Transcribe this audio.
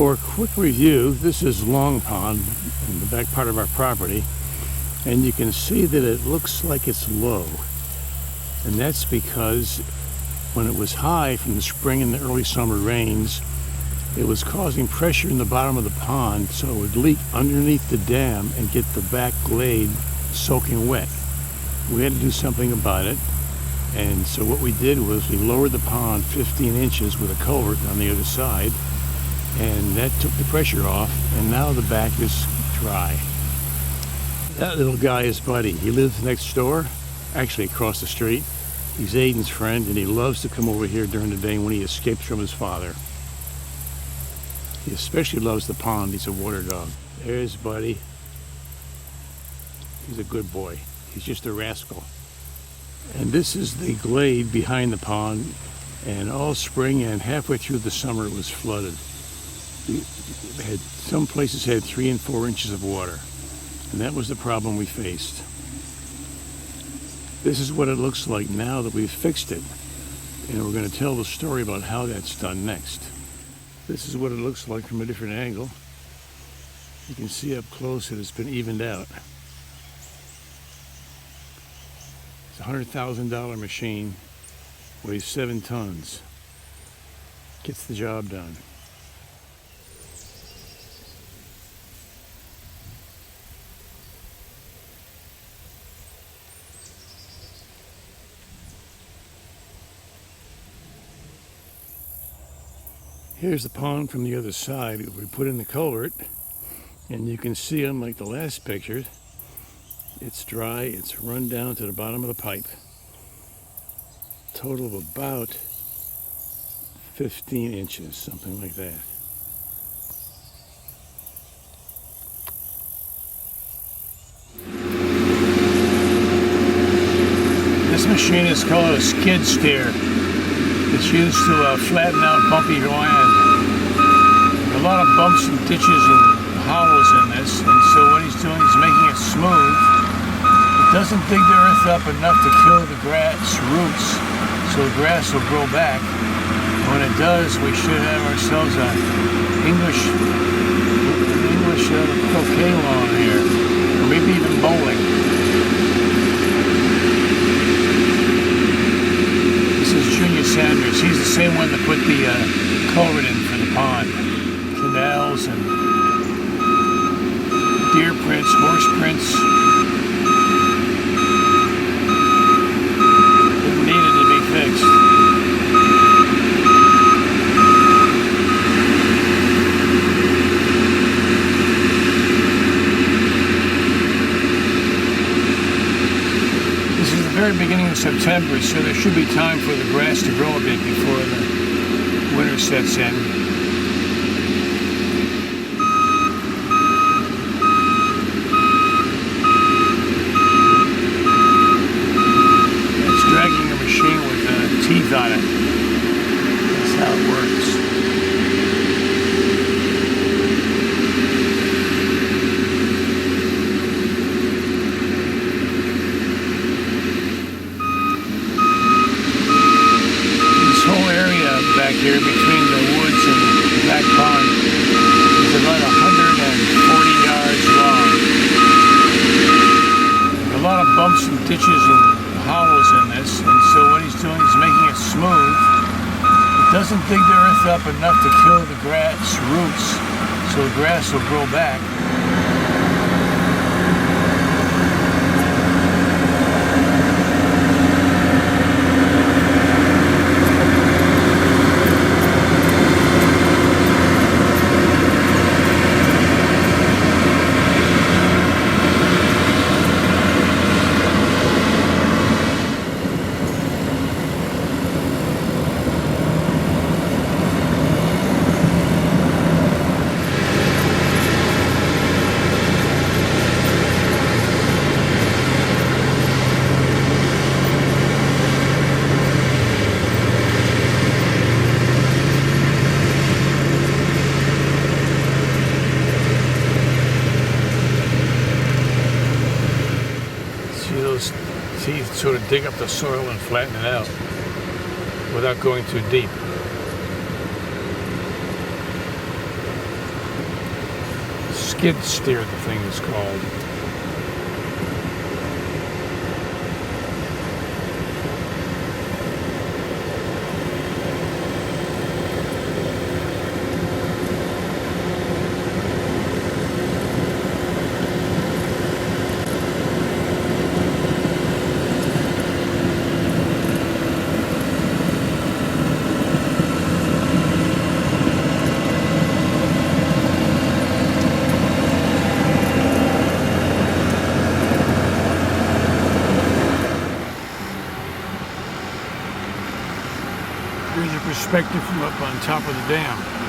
For a quick review, this is Long Pond in the back part of our property, and you can see that it looks like it's low. And that's because when it was high from the spring and the early summer rains, it was causing pressure in the bottom of the pond, so it would leak underneath the dam and get the back glade soaking wet. We had to do something about it, and so what we did was we lowered the pond 15 inches with a culvert on the other side, and that took the pressure off, and now the back is dry. That little guy is Buddy. He lives next door, actually across the street. He's Aiden's friend, and he loves to come over here during the day when he escapes from his father. He especially loves the pond. He's a water dog. There's Buddy. He's a good boy. He's just a rascal. And this is the glade behind the pond, and all spring and halfway through the summer it was flooded. Some places had 3 and 4 inches of water, and that was the problem we faced. This is what it looks like now that we've fixed it, and we're going to tell the story about how that's done next. This is what it looks like from a different angle. You can see up close that it's been evened out. It's a $100,000 machine, weighs 7 tons. Gets the job done. Here's the pond from the other side. We put in the culvert, and you can see, unlike the last picture, it's dry. It's run down to the bottom of the pipe. Total of about 15 inches, something like that. This machine is called a skid steer. It's used to flatten out bumpy land. A lot of bumps and ditches and hollows in this, and so what he's doing is making it smooth. It doesn't dig the earth up enough to kill the grass roots, so the grass will grow back. When it does, we should have ourselves an English croquet lawn here, or maybe even bowling. Sanders. He's the same one that put the culvert in for the pond. Canals and deer prints, horse prints. It needed to be fixed. Very beginning of September, so there should be time for the grass to grow a bit before the winter sets in. It's dragging a machine with teeth on it. That's how it works. Back here between the woods and the back pond is about 140 yards long. A lot of bumps and ditches and hollows in this, and so what he's doing is making it smooth. It doesn't dig the earth up enough to kill the grass roots, so the grass will grow back. Teeth sort of dig up the soil and flatten it out without going too deep. skid steer, the thing is called. Here's your perspective from up on top of the dam.